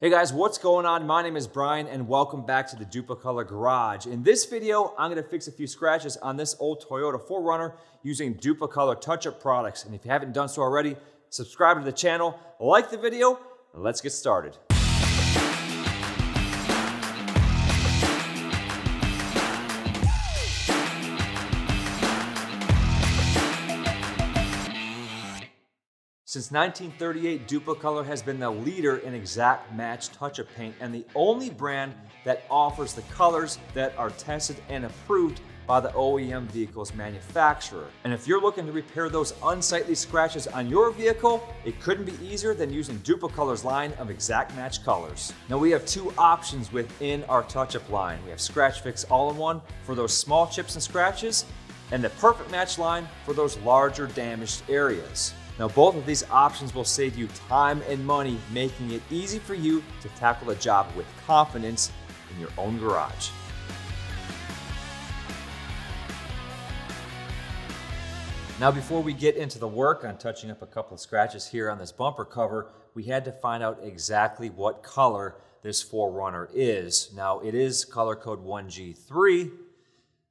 Hey guys, what's going on? My name is Brian and welcome back to the Dupli-Color Garage. In this video, I'm going to fix a few scratches on this old Toyota 4Runner using Dupli-Color touch-up products. And if you haven't done so already, subscribe to the channel, like the video, and let's get started. Since 1938, Dupli-Color has been the leader in exact match touch-up paint and the only brand that offers the colors that are tested and approved by the OEM vehicle's manufacturer. And if you're looking to repair those unsightly scratches on your vehicle, it couldn't be easier than using Dupli-Color's line of exact match colors. Now we have two options within our touch-up line. We have Scratch Fix All-in-1 for those small chips and scratches, and the Perfect Match line for those larger damaged areas. Now both of these options will save you time and money, making it easy for you to tackle the job with confidence in your own garage. Now before we get into the work on touching up a couple of scratches here on this bumper cover, we had to find out exactly what color this 4Runner is. Now it is color code 1G3,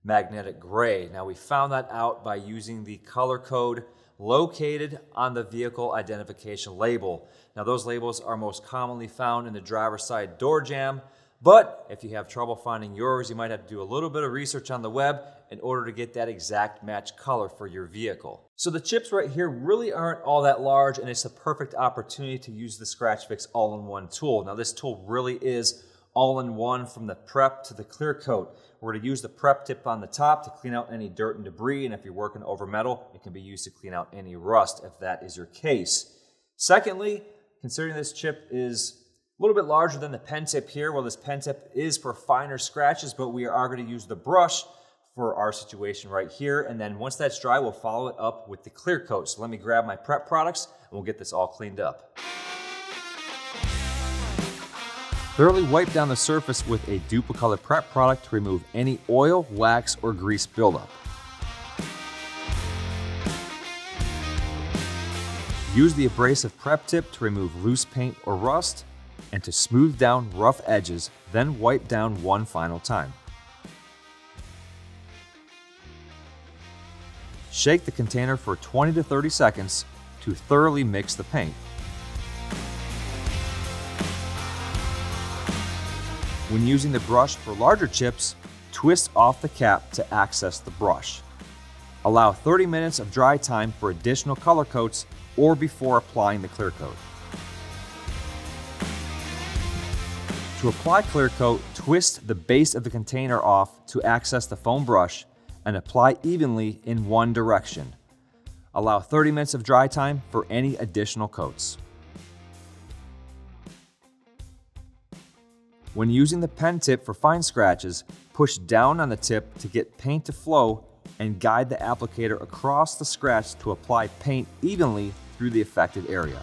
magnetic gray. Now we found that out by using the color code located on the vehicle identification label. Now those labels are most commonly found in the driver's side door jamb, but if you have trouble finding yours, you might have to do a little bit of research on the web in order to get that exact match color for your vehicle. So the chips right here really aren't all that large, and it's a perfect opportunity to use the Scratch Fix All-in-1 tool. Now this tool really is all-in-one from the prep to the clear coat. We're going to use the prep tip on the top to clean out any dirt and debris, and if you're working over metal, it can be used to clean out any rust if that is your case. Secondly, considering this chip is a little bit larger than the pen tip here, well, this pen tip is for finer scratches, but we are going to use the brush for our situation right here, and then once that's dry, we'll follow it up with the clear coat. So let me grab my prep products and we'll get this all cleaned up. Thoroughly wipe down the surface with a Dupli-Color prep product to remove any oil, wax, or grease buildup. Use the abrasive prep tip to remove loose paint or rust and to smooth down rough edges, then wipe down one final time. Shake the container for 20 to 30 seconds to thoroughly mix the paint. When using the brush for larger chips, twist off the cap to access the brush. Allow 30 minutes of dry time for additional color coats or before applying the clear coat. To apply clear coat, twist the base of the container off to access the foam brush and apply evenly in one direction. Allow 30 minutes of dry time for any additional coats. When using the pen tip for fine scratches, push down on the tip to get paint to flow and guide the applicator across the scratch to apply paint evenly through the affected area.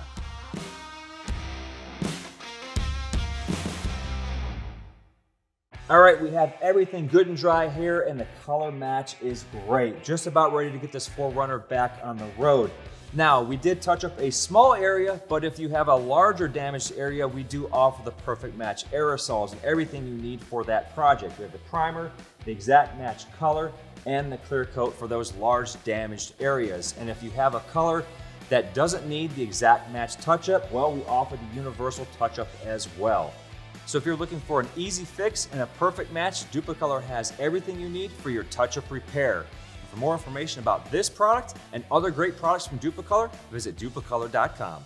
All right, we have everything good and dry here and the color match is great. Just about ready to get this 4Runner back on the road. Now, we did touch up a small area, but if you have a larger damaged area, we do offer the Perfect Match aerosols and everything you need for that project. We have the primer, the exact match color, and the clear coat for those large damaged areas. And if you have a color that doesn't need the exact match touch-up, well, we offer the universal touch-up as well. So if you're looking for an easy fix and a perfect match, Dupli-Color has everything you need for your touch-up repair. For more information about this product and other great products from Dupli-Color, visit duplicolor.com.